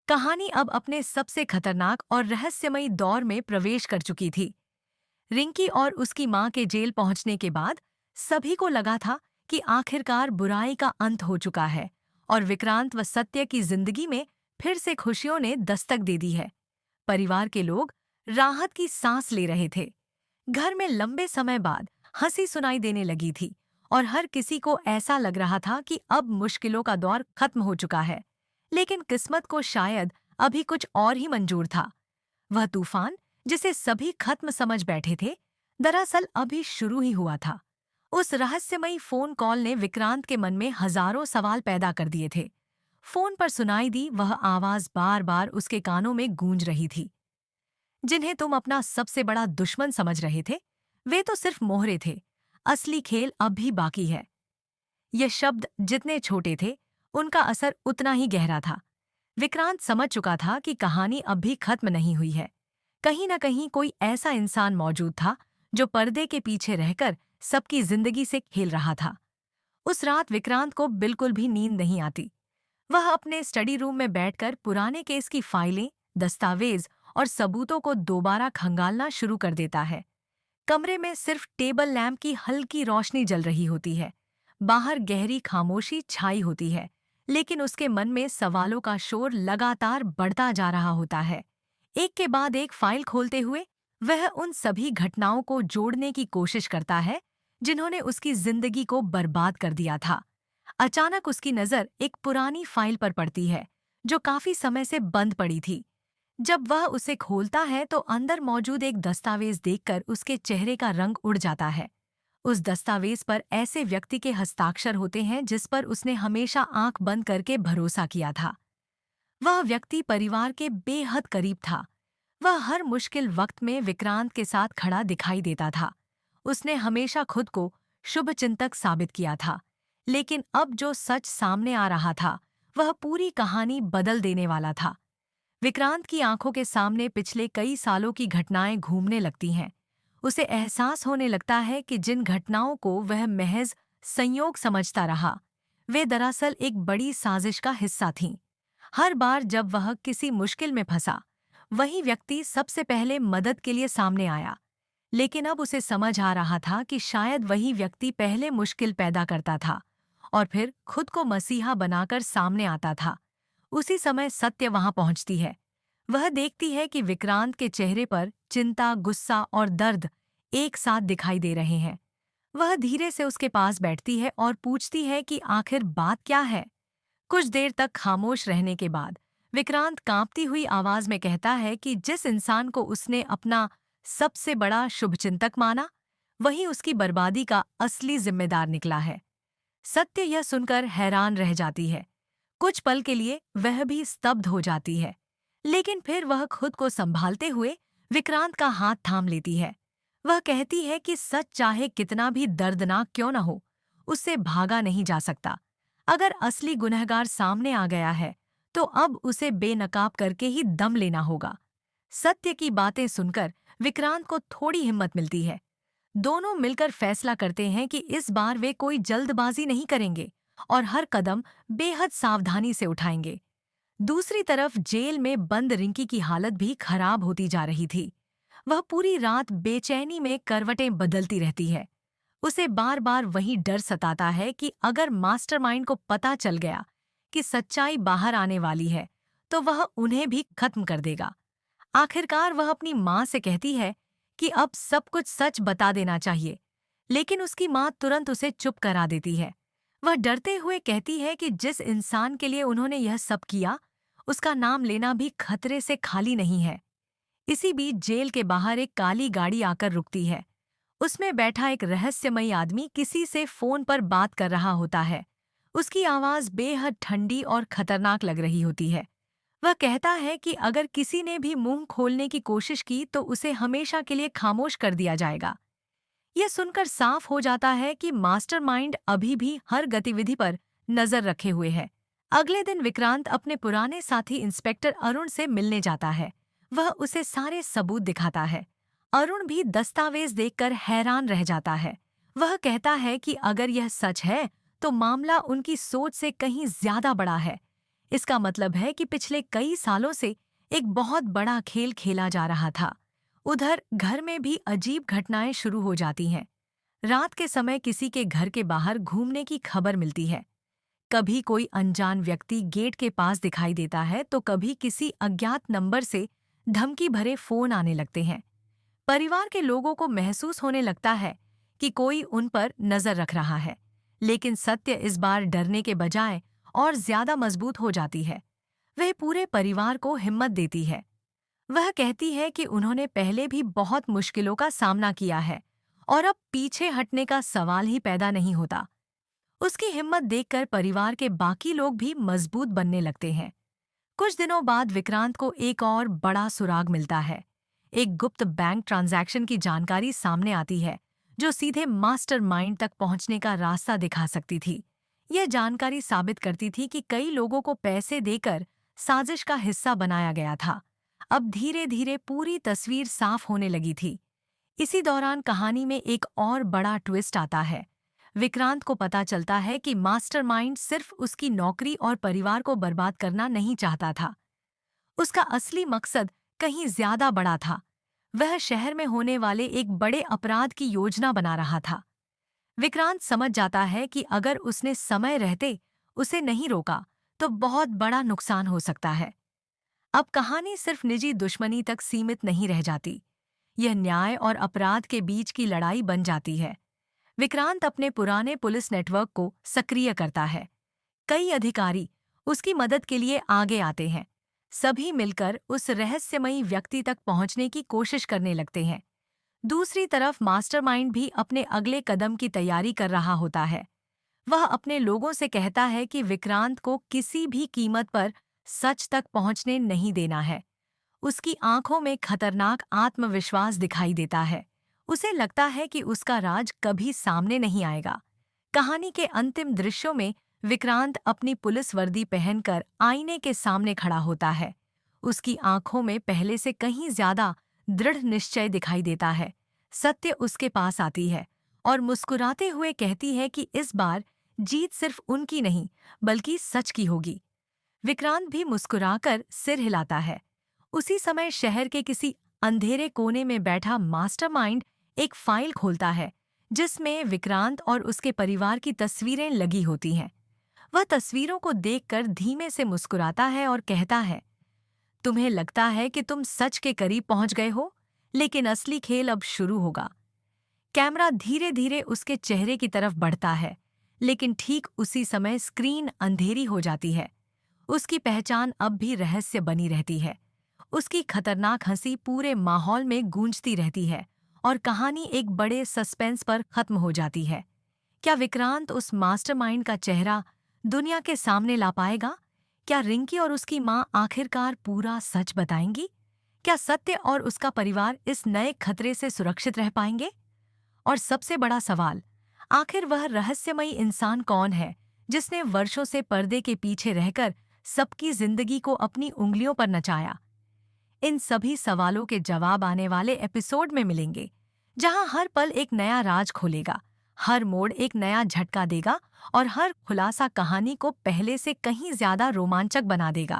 कहानी अब अपने सबसे खतरनाक और रहस्यमयी दौर में प्रवेश कर चुकी थी। रिंकी और उसकी मां के जेल पहुंचने के बाद सभी को लगा था कि आखिरकार बुराई का अंत हो चुका है और विक्रांत व सत्य की जिंदगी में फिर से खुशियों ने दस्तक दे दी है। परिवार के लोग राहत की सांस ले रहे थे। घर में लंबे समय बाद हंसी सुनाई देने लगी थी और हर किसी को ऐसा लग रहा था कि अब मुश्किलों का दौर खत्म हो चुका है। लेकिन किस्मत को शायद अभी कुछ और ही मंजूर था। वह तूफान जिसे सभी खत्म समझ बैठे थे, दरअसल अभी शुरू ही हुआ था। उस रहस्यमयी फोन कॉल ने विक्रांत के मन में हजारों सवाल पैदा कर दिए थे। फोन पर सुनाई दी वह आवाज बार बार उसके कानों में गूंज रही थी। जिन्हें तुम अपना सबसे बड़ा दुश्मन समझ रहे थे, वे तो सिर्फ मोहरे थे। असली खेल अब भी बाकी है। ये शब्द जितने छोटे थे, उनका असर उतना ही गहरा था। विक्रांत समझ चुका था कि कहानी अब भी खत्म नहीं हुई है। कहीं न कहीं कोई ऐसा इंसान मौजूद था जो पर्दे के पीछे रहकर सबकी जिंदगी से खेल रहा था। उस रात विक्रांत को बिल्कुल भी नींद नहीं आती। वह अपने स्टडी रूम में बैठकर पुराने केस की फाइलें, दस्तावेज और सबूतों को दोबारा खंगालना शुरू कर देता है। कमरे में सिर्फ टेबल लैंप की हल्की रोशनी जल रही होती है। बाहर गहरी खामोशी छाई होती है, लेकिन उसके मन में सवालों का शोर लगातार बढ़ता जा रहा होता है। एक के बाद एक फाइल खोलते हुए वह उन सभी घटनाओं को जोड़ने की कोशिश करता है जिन्होंने उसकी जिंदगी को बर्बाद कर दिया था। अचानक उसकी नज़र एक पुरानी फाइल पर पड़ती है जो काफी समय से बंद पड़ी थी। जब वह उसे खोलता है तो अंदर मौजूद एक दस्तावेज देखकर उसके चेहरे का रंग उड़ जाता है। उस दस्तावेज पर ऐसे व्यक्ति के हस्ताक्षर होते हैं जिस पर उसने हमेशा आंख बंद करके भरोसा किया था। वह व्यक्ति परिवार के बेहद करीब था। वह हर मुश्किल वक्त में विक्रांत के साथ खड़ा दिखाई देता था। उसने हमेशा खुद को शुभचिंतक साबित किया था। लेकिन अब जो सच सामने आ रहा था, वह पूरी कहानी बदल देने वाला था। विक्रांत की आंखों के सामने पिछले कई सालों की घटनाएं घूमने लगती हैं। उसे एहसास होने लगता है कि जिन घटनाओं को वह महज संयोग समझता रहा, वे दरअसल एक बड़ी साजिश का हिस्सा थीं। हर बार जब वह किसी मुश्किल में फंसा, वही व्यक्ति सबसे पहले मदद के लिए सामने आया। लेकिन अब उसे समझ आ रहा था कि शायद वही व्यक्ति पहले मुश्किल पैदा करता था और फिर खुद को मसीहा बनाकर सामने आता था। उसी समय सत्य वहां पहुंचती है। वह देखती है कि विक्रांत के चेहरे पर चिंता, गुस्सा और दर्द एक साथ दिखाई दे रहे हैं। वह धीरे से उसके पास बैठती है और पूछती है कि आखिर बात क्या है। कुछ देर तक खामोश रहने के बाद विक्रांत कांपती हुई आवाज में कहता है कि जिस इंसान को उसने अपना सबसे बड़ा शुभचिंतक माना, वही उसकी बर्बादी का असली जिम्मेदार निकला है। सत्य यह सुनकर हैरान रह जाती है। कुछ पल के लिए वह भी स्तब्ध हो जाती है, लेकिन फिर वह खुद को संभालते हुए विक्रांत का हाथ थाम लेती है। वह कहती है कि सच चाहे कितना भी दर्दनाक क्यों न हो, उससे भागा नहीं जा सकता। अगर असली गुनहगार सामने आ गया है, तो अब उसे बेनकाब करके ही दम लेना होगा। सत्य की बातें सुनकर विक्रांत को थोड़ी हिम्मत मिलती है। दोनों मिलकर फैसला करते हैं कि इस बार वे कोई जल्दबाजी नहीं करेंगे और हर कदम बेहद सावधानी से उठाएंगे। दूसरी तरफ जेल में बंद रिंकी की हालत भी खराब होती जा रही थी। वह पूरी रात बेचैनी में करवटें बदलती रहती है। उसे बार बार वही डर सताता है कि अगर मास्टरमाइंड को पता चल गया कि सच्चाई बाहर आने वाली है, तो वह उन्हें भी खत्म कर देगा। आखिरकार वह अपनी माँ से कहती है कि अब सब कुछ सच बता देना चाहिए, लेकिन उसकी माँ तुरंत उसे चुप करा देती है। वह डरते हुए कहती है कि जिस इंसान के लिए उन्होंने यह सब किया, उसका नाम लेना भी खतरे से खाली नहीं है। इसी बीच जेल के बाहर एक काली गाड़ी आकर रुकती है। उसमें बैठा एक रहस्यमयी आदमी किसी से फोन पर बात कर रहा होता है। उसकी आवाज बेहद ठंडी और खतरनाक लग रही होती है। वह कहता है कि अगर किसी ने भी मुंह खोलने की कोशिश की तो उसे हमेशा के लिए खामोश कर दिया जाएगा। यह सुनकर साफ हो जाता है कि मास्टरमाइंड अभी भी हर गतिविधि पर नजर रखे हुए है। अगले दिन विक्रांत अपने पुराने साथी इंस्पेक्टर अरुण से मिलने जाता है। वह उसे सारे सबूत दिखाता है। अरुण भी दस्तावेज देखकर हैरान रह जाता है। वह कहता है कि अगर यह सच है तो मामला उनकी सोच से कहीं ज्यादा बड़ा है। इसका मतलब है कि पिछले कई सालों से एक बहुत बड़ा खेल खेला जा रहा था। उधर घर में भी अजीब घटनाएं शुरू हो जाती हैं। रात के समय किसी के घर के बाहर घूमने की खबर मिलती है। कभी कोई अनजान व्यक्ति गेट के पास दिखाई देता है तो कभी किसी अज्ञात नंबर से धमकी भरे फोन आने लगते हैं। परिवार के लोगों को महसूस होने लगता है कि कोई उन पर नजर रख रहा है, लेकिन सत्य इस बार डरने के बजाय और ज्यादा मजबूत हो जाती है। वह पूरे परिवार को हिम्मत देती है। वह कहती है कि उन्होंने पहले भी बहुत मुश्किलों का सामना किया है और अब पीछे हटने का सवाल ही पैदा नहीं होता। उसकी हिम्मत देखकर परिवार के बाकी लोग भी मजबूत बनने लगते हैं। कुछ दिनों बाद विक्रांत को एक और बड़ा सुराग मिलता है। एक गुप्त बैंक ट्रांजैक्शन की जानकारी सामने आती है जो सीधे मास्टरमाइंड तक पहुंचने का रास्ता दिखा सकती थी। यह जानकारी साबित करती थी कि कई लोगों को पैसे देकर साजिश का हिस्सा बनाया गया था। अब धीरे धीरे पूरी तस्वीर साफ होने लगी थी। इसी दौरान कहानी में एक और बड़ा ट्विस्ट आता है। विक्रांत को पता चलता है कि मास्टरमाइंड सिर्फ उसकी नौकरी और परिवार को बर्बाद करना नहीं चाहता था। उसका असली मकसद कहीं ज्यादा बड़ा था। वह शहर में होने वाले एक बड़े अपराध की योजना बना रहा था। विक्रांत समझ जाता है कि अगर उसने समय रहते उसे नहीं रोका तो बहुत बड़ा नुकसान हो सकता है। अब कहानी सिर्फ निजी दुश्मनी तक सीमित नहीं रह जाती। यह न्याय और अपराध के बीच की लड़ाई बन जाती है। विक्रांत अपने पुराने पुलिस नेटवर्क को सक्रिय करता है। कई अधिकारी उसकी मदद के लिए आगे आते हैं। सभी मिलकर उस रहस्यमयी व्यक्ति तक पहुंचने की कोशिश करने लगते हैं। दूसरी तरफ मास्टरमाइंड भी अपने अगले कदम की तैयारी कर रहा होता है। वह अपने लोगों से कहता है कि विक्रांत को किसी भी कीमत पर सच तक पहुंचने नहीं देना है। उसकी आंखों में खतरनाक आत्मविश्वास दिखाई देता है। उसे लगता है कि उसका राज कभी सामने नहीं आएगा। कहानी के अंतिम दृश्यों में विक्रांत अपनी पुलिस वर्दी पहनकर आईने के सामने खड़ा होता है। उसकी आंखों में पहले से कहीं ज्यादा दृढ़ निश्चय दिखाई देता है। सत्य उसके पास आती है और मुस्कुराते हुए कहती है कि इस बार जीत सिर्फ उनकी नहीं बल्कि सच की होगी। विक्रांत भी मुस्कुराकर सिर हिलाता है। उसी समय शहर के किसी अंधेरे कोने में बैठा मास्टरमाइंड एक फाइल खोलता है जिसमें विक्रांत और उसके परिवार की तस्वीरें लगी होती हैं। वह तस्वीरों को देखकर धीमे से मुस्कुराता है और कहता है, तुम्हें लगता है कि तुम सच के करीब पहुंच गए हो, लेकिन असली खेल अब शुरू होगा। कैमरा धीरे धीरे उसके चेहरे की तरफ बढ़ता है, लेकिन ठीक उसी समय स्क्रीन अंधेरी हो जाती है। उसकी पहचान अब भी रहस्य बनी रहती है। उसकी खतरनाक हंसी पूरे माहौल में गूंजती रहती है और कहानी एक बड़े सस्पेंस पर खत्म हो जाती है। क्या विक्रांत उस मास्टरमाइंड का चेहरा दुनिया के सामने ला पाएगा? क्या रिंकी और उसकी मां आखिरकार पूरा सच बताएंगी? क्या सत्य और उसका परिवार इस नए खतरे से सुरक्षित रह पाएंगे? और सबसे बड़ा सवाल, आखिर वह रहस्यमयी इंसान कौन है जिसने वर्षों से पर्दे के पीछे रहकर सबकी जिंदगी को अपनी उंगलियों पर नचाया? इन सभी सवालों के जवाब आने वाले एपिसोड में मिलेंगे, जहां हर पल एक नया राज खोलेगा, हर मोड़ एक नया झटका देगा और हर खुलासा कहानी को पहले से कहीं ज्यादा रोमांचक बना देगा।